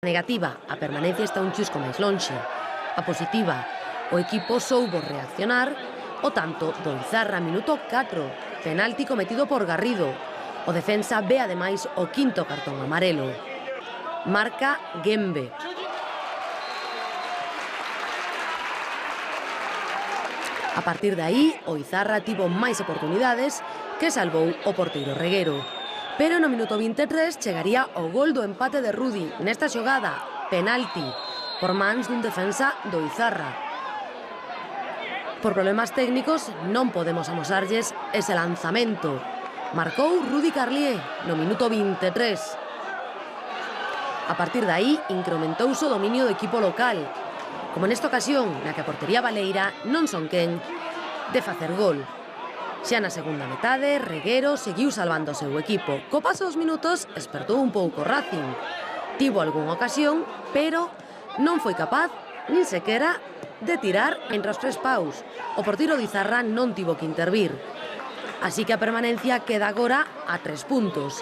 Negativa, a permanencia está un chusco máis lonxe. A positiva, o equipo soubo reaccionar, o tanto do Izarra minuto 4, penalti cometido por Garrido. O defensa ve ademais o quinto cartón amarelo. Marca Gembe. A partir de aí, o Izarra tivo máis oportunidades que salvou o porteiro Reguero. Pero no minuto 23 chegaría o gol do empate de Rudi nesta xogada, penalti, por mans dun defensa do Izarra. Por problemas técnicos non podemos amosarlles ese lanzamento. Marcou Rudi Carlier no minuto 23. A partir de aí incrementouse o dominio do equipo local, como nesta ocasión na que a portería baleira non son quen de facer gol. Xa na segunda metade, Reguero seguiu salvando o seu equipo. Co paso dos minutos, espertou un pouco Racing. Tivo algunha ocasión, pero non foi capaz, nin sequera, de tirar entre os tres paus. O porteiro de Izarra non tivo que intervir. Así que a permanencia queda agora a 3 puntos.